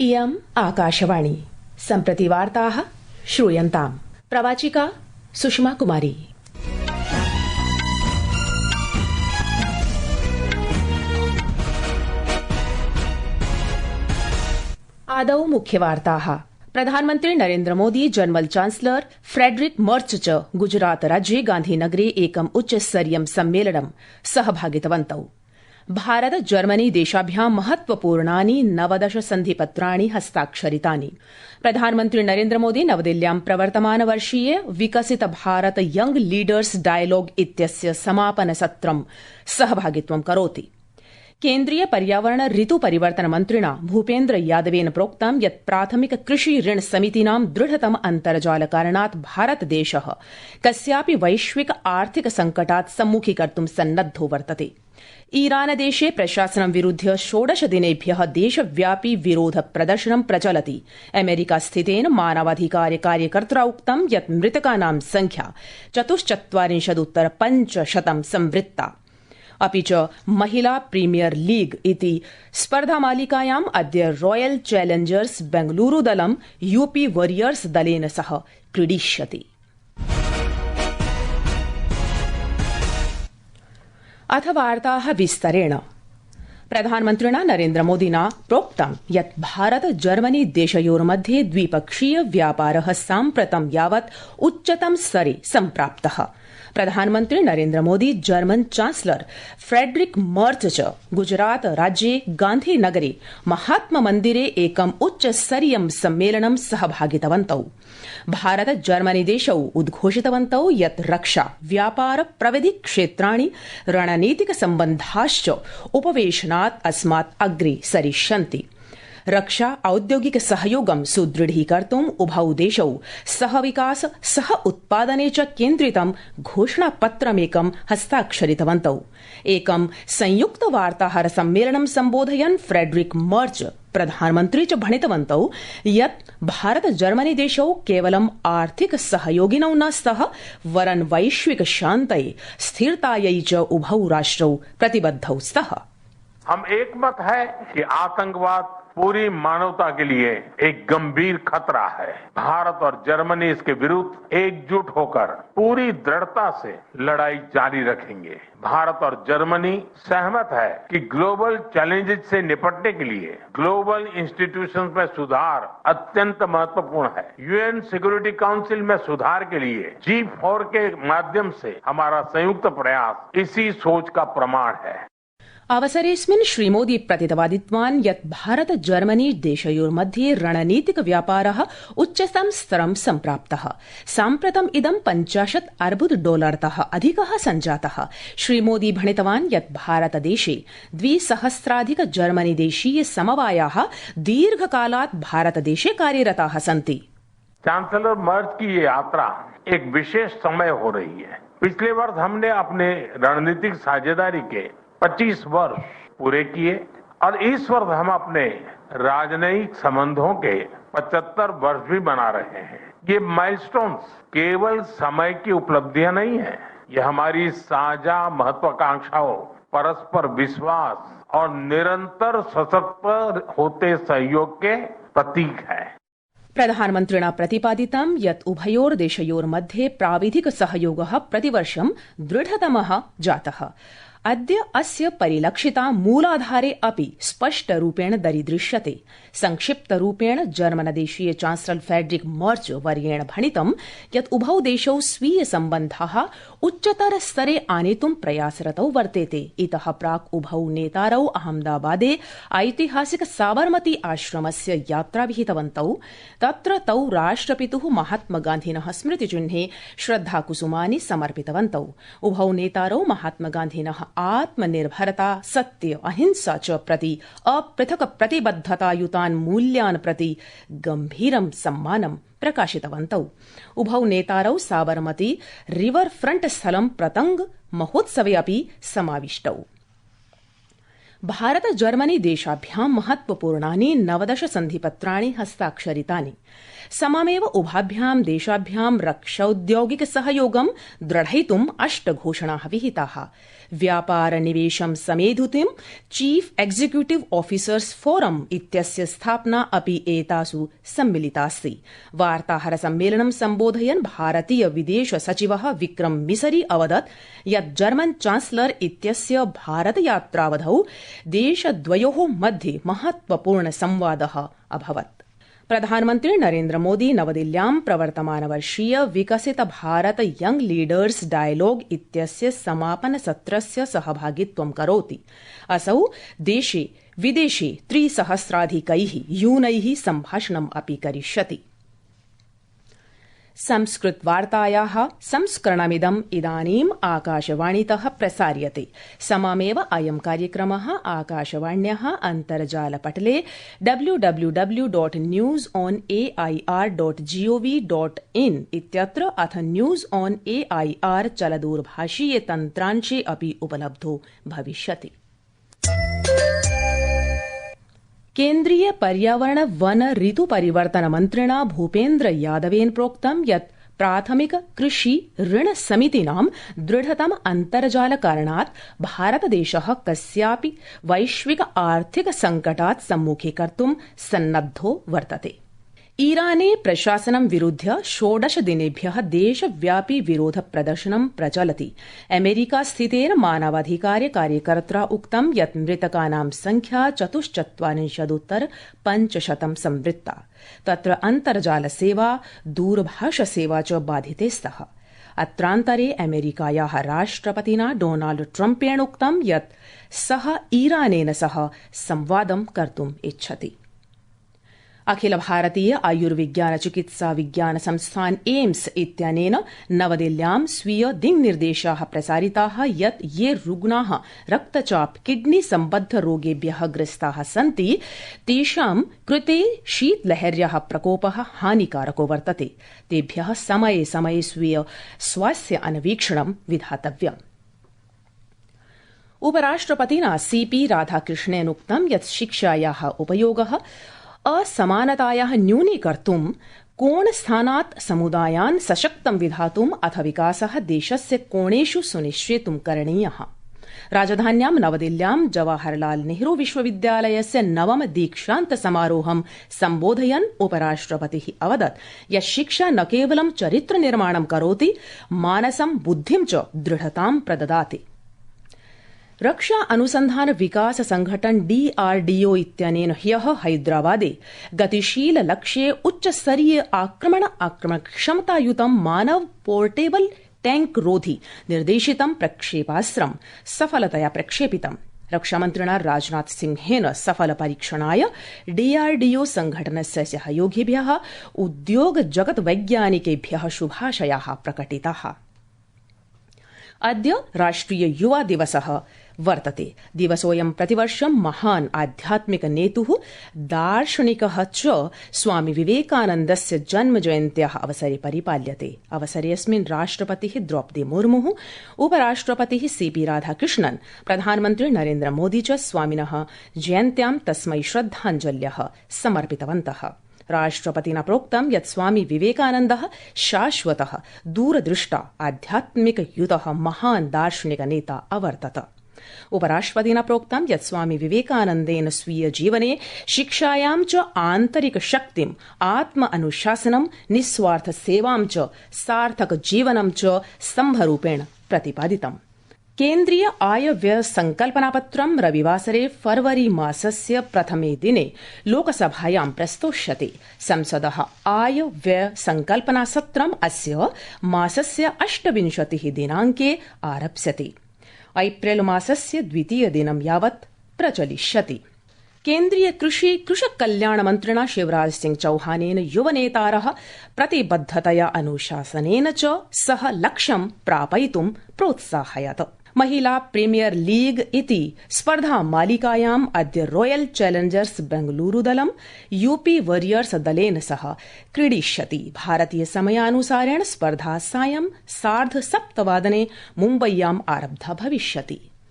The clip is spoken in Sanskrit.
इयम् आकाशवाणी। सम्प्रति वार्ताः श्रूयन्ताम्। प्रवाचिका सुषमा कुमारी। आदौ मुख्यवार्ताः। प्रधानमन्त्री Narendra Modi German chancellor Friedrich मर्च च गुजरात राज्ये गांधीनगरे एकम् उच्चस्तरीयं सम्मेलनं सहभागितवन्तौ। भारत जर्मनी देशाभ्यां महत्वपूर्णानि 19 सन्धिपत्राणि हस्ताक्षरितानि। प्रधानमन्त्री नरेन्द्र मोदी नवदिल्ल्यां प्रवर्तमान वर्षीय विकसित भारत यंग लीडर्स डायलॉग इत्यस्य समापन सत्रं सहभागित्वं करोति। केन्द्रीय पर्यावरण ऋतु परिवर्तन मन्त्रिणा भूपेन्द्र यादवेन प्रोक्तं यत् प्राथमिक कृषि ऋण समितीनां दृढतम अन्तर्जाल कारणात् भारतदेशः कस्यापि वैश्विक आर्थिक संकटात् सम्मुखीकर्तुं सन्नद्धो वर्तते। ईरान देशे प्रशासनं विरुध्य 16 दिनेभ्यः देशव्यापी विरोध प्रदर्शनं प्रचलति। अमेरिका स्थितेन मानवाधिकार कार्यकर्त्रा उक्तं यत् मृतकानां संख्या 44,500 संवृत्ता। अपि च महिला प्रीमियर लीग इति स्पर्धामालिकायाम् अद्य रॉयल चैलेंजर्स बेंगलुरू दलं यूपी वॉरियर्स दलेन सह क्रीडिष्यति। अथ वार्ताः विस्तरेण। प्रधानमन्त्रिणा नरेन्द्र मोदिना प्रोक्तं यत् भारत जर्मनी देशयोर्मध्ये द्विपक्षीय व्यापारः साम्प्रतं यावत् उच्चतम स्तरे सम्प्राप्तः। प्रधानमन्त्री Narendra Modi German chancellor Friedrich मर्च च गुजरात राज्ये गांधीनगरे महात्मा मन्दिरे एकम् उच्चस्तरीयं सम्मेलनं सहभागितवन्तौ। भारत जर्मनी देशौ उद्घोषितवन्तौ यत् रक्षा व्यापार प्रविधि क्षेत्राणि रणनीतिक सम्बन्धाश्च उपवेशनात् अस्मात् अग्रे सरिष्यन्ति। रक्षा औद्योगिक सहयोगं सुदृढीकर्तुम् उभौ देशौ सह विकास सह उत्पादने च केन्द्रितं घोषणापत्रमेकं हस्ताक्षरितवन्तौ। एकं संयुक्त वार्ताहर सम्मेलनं सम्बोधयन् फ्रेडरिक मर्च प्रधानमन्त्री च भणितवन्तौ यत् भारत जर्मनी देशौ केवलम् आर्थिक सहयोगिनौ न स्तः वरन् वैश्विक शान्तये स्थिरतायै च उभौ राष्ट्रौ प्रतिबद्धौ स्तः। हम एकमत है कि आतंकवाद पूरी मानवता के लिए एक गंभीर खतरा है। भारत और जर्मनी इसके विरुद्ध एकजुट होकर पूरी दृढ़ता से लड़ाई जारी रखेंगे। भारत और जर्मनी सहमत है कि ग्लोबल चैलेंजेस से निपटने के लिए ग्लोबल इंस्टीट्यूशंस में सुधार अत्यंत महत्वपूर्ण है। यूएन सिक्योरिटी काउंसिल में सुधार के लिए G4 के माध्यम से हमारा संयुक्त प्रयास इसी सोच का प्रमाण है। अवसरेऽस्मिन् श्रीमोदी प्रतिपादितवान् यत् भारत जर्मनी देशयोर्मध्ये रणनीतिक व्यापारः उच्चतम स्तरं सम्प्राप्तः। साम्प्रतम् इदं $50 अर्बुदतः अधिकः सञ्जातः। श्रीमोदी भणितवान् यत् भारतदेशे 2,000 जर्मनी देशीय समवायाः दीर्घकालात् भारतदेशे कार्यरताः सन्ति। चांसलर मर्च की ये यात्रा एक विशेष समय हो रही है। पिछले वर्ष हमने अपने रणनीतिक साझेदारी के 25 वर्ष पूरे किए और इस वर्ष हम अपने राजनयिक संबंधों के 75 वर्ष भी मना रहे हैं। ये माइलस्टोन्स केवल समय की उपलब्धियां नहीं है, ये हमारी साझा महत्वाकांक्षाओं, परस्पर विश्वास और निरंतर सशक्त होते सहयोग के प्रतीक है। प्रधानमन्त्रिणा प्रतिपादितं यत् उभयोर्देशयोर्मध्ये प्राविधिक सहयोगः प्रतिवर्षं दृढतमः जातः। अद्य अस्य परिलक्षिता मूलाधारे अपि स्पष्टरूपेण दरीदृश्यते। संक्षिप्तरूपेण जर्मनदेशीय चांसलर फ्रेडरिक मर्च वर्येण भणितं यत् उभौ देशौ स्वीय सम्बन्धाः उच्चतर स्तरे आनेतुं प्रयासरतौ वर्तेते। इतः प्राक् उभौ नेतारौ अहमदाबादे ऐतिहासिक साबरमती आश्रमस्य यात्रा विहितवन्तौ। तत्र तौ राष्ट्रपितुः महात्मा गान्धिनः स्मृतिचिह्ने श्रद्धाकुसुमानि समर्पितवन्तौ। उभौ नेतारौ महात्मा गान्धिनः आत्मनिर्भरता सत्य अहिंसा च प्रति अपृथक प्रतिबद्धतायुतान् मूल्यान् प्रति गंभीरं सम्मानं प्रकाशितवन्तौ। उभौ नेतारौ साबरमती रिवर फ्रंट स्थलं प्रतंग महोत्सवे अपि समाविष्टौ। भारत जर्मनी देशाभ्यां महत्वपूर्णानि 19 सन्धिपत्राणि हस्ताक्षरितानि। सममेव उभाभ्यां देशाभ्यां रक्षौद्यौगिक सहयोगं दृढयितुं 8 घोषणाः विहिताः। व्यापार निवेशं समेधुतिं चीफ एक्जिक्यूटिव ऑफिसर्स फोरम इत्यस्य स्थापना अपि एतासु सम्मिलितास्ति। वार्ताहर सम्मेलनं सम्बोधयन् भारतीय विदेश सचिवः विक्रम मिसरी अवदत् यत् जर्मन चांसलर इत्यस्य भारत यात्रावधौ देशद्वयोः मध्ये महत्वपूर्ण संवादः अभवत्। प्रधानमन्त्री नरेन्द्र मोदी नवदिल्ल्यां प्रवर्तमानवर्षीय विकसित भारत यंग लीडर्स डायलॉग इत्यस्य समापन सत्रस्य सहभागित्वं करोति। असौ देशे विदेशे 3,000+ यूनैः सम्भाषणम् अपि करिष्यति। संस्कृत वार्तायाः संस्करणमिदम् इदानीम् आकाशवाणीतः प्रसार्यते। सममेव अयं कार्यक्रमः आकाशवाण्याः अन्तर्जालपटले www.newsonair.gov.in इत्यत्र अथ न्यूज ऑन एआईआर चलदूरभाषीये तन्त्रांशे अपि उपलब्धो भविष्यति। केन्द्रीय पर्यावरण वन ऋतु परिवर्तन मन्त्रिणा भूपेन्द्र यादवेन प्रोक्तं यत् प्राथमिक कृषि ऋण समितीनां दृढतम अन्तर्जालकरणात् भारतदेशः कस्यापि वैश्विक आर्थिक संकटात् सम्मुखीकर्तुं सन्नद्धो वर्तते। ईराने प्रशासनं विरुध्य 16 दिनेभ्यः देशव्यापी विरोध प्रदर्शनं प्रचलति। अमेरिका स्थितेन मानवाधिकार कार्यकर्त्रा उक्तं यत् मृतकानां संख्या 44,500 संवृत्ता। तत्र अन्तर्जालसेवा दूरभाषसेवा च बाधिते स्तः। अत्रान्तरे अमेरिकायाः राष्ट्रपतिना डोनाल्ड ट्रम्पेण उक्तं यत् सः ईरानेन सह संवादं कर्तुम् इच्छति। अखिल भारतीय आयुर्विज्ञान चिकित्सा विज्ञान संस्थान एम्स इत्यनेन नवदिल्ल्यां स्वीय दिङ्निर्देशाः प्रसारिताः यत् ये रुग्णाः रक्तचाप किडनी सम्बद्ध रोगेभ्यः ग्रस्ताः सन्ति तेषां कृते शीतलहर्याः प्रकोपः हानिकारको वर्तते। तेभ्यः समये समये स्वीय स्वास्थ्य अन्वीक्षणं विधातव्यम्। उपराष्ट्रपतिना सीपी राधाकृष्णेन उक्तं यत् शिक्षायाः उपयोगः असमानतायाः न्यूनीकर्तुं कोणस्थानात् समुदायान् सशक्तं विधातुम् अथ विकासः देशस्य कोणेषु सुनिश्चेतुं करणीयः। राजधान्यां नवदिल्ल्यां जवाहरलाल नेहरू विश्वविद्यालयस्य 9 दीक्षान्त समारोहं सम्बोधयन् उपराष्ट्रपतिः अवदत् यत् शिक्षा न केवलं चरित्र निर्माणं करोति, मानसं बुद्धिं च दृढतां प्रददाति। रक्षा अनुसंधान विकास संघटन DRDO इत्यनेन ह्यः हैदराबादे गतिशील लक्ष्ये उच्चस्तरीय आक्रमणक्षमतायुतं मानव पोर्टेबल टैंक रोधी निर्देशितं प्रक्षेपास्त्रं सफलतया प्रक्षेपितम्। रक्षामन्त्रिणा राजनाथ सिंहेन सफल परीक्षणाय DRDO संघटनस्य सहयोगिभ्यः उद्योग जगत वैज्ञानिकेभ्यः शुभाशयाः प्रकटिताः। अद्य राष्ट्रिय युवा दिवसः वर्तते। दिवसोऽयं प्रतिवर्षं महान् आध्यात्मिक नेतुः दार्शनिकः च स्वामी विवेकानन्दस्य जन्मजयन्त्याः अवसरे परिपाल्यते। अवसरेऽस्मिन् राष्ट्रपतिः द्रौपदी मुर्मुः, उपराष्ट्रपतिः सीपी राधाकृष्णन्, प्रधानमन्त्री नरेन्द्र मोदी च स्वामिनः जयन्त्यां तस्मै श्रद्धाञ्जल्यः समर्पितवन्तः। राष्ट्रपतिना प्रोक्तं यत् स्वामी विवेकानन्दः शाश्वतः दूरदृष्टा आध्यात्मिकयुतः महान् दार्शनिक नेता अवर्तत। उपराष्ट्रपतिना प्रोक्तं यत् स्वामी विवेकानन्देन स्वीय जीवने शिक्षायां च आन्तरिक शक्तिम्, आत्म अनुशासनं, निस्वार्थ सेवां च सार्थक जीवनं च स्तम्भरूपेण प्रतिपादितम्। केन्द्रीय आय व्यय संकल्पनापत्रं रविवासरे फरवरी मासस्य प्रथमे दिने लोकसभायां प्रस्तोष्यते। संसदः आय व्यय संकल्पना सत्रम् अस्य मासस्य 28 दिनाङ्के आरप्स्यते। एप्रिल मासस्य 2 दिनं यावत् प्रचलिष्यति। केन्द्रीय कृषक कल्याण मन्त्रिणा शिवराज सिंह चौहानेन युवनेतारः प्रतिबद्धतया अनुशासनेन च सह लक्ष्यं प्रापयितुं प्रोत्साहयत्। महिला प्रीमियर लीग इति स्पर्धा मालिकायाम् अद्य रॉयल चैलेंजर्स बेंगलुरू दलं यूपी वॉरियर्स दलेन सह क्रीडिष्यति। भारतीय समयानुसारेण स्पर्धा सायं 7:30 मुम्बय्याम् आरब्धा भविष्यति।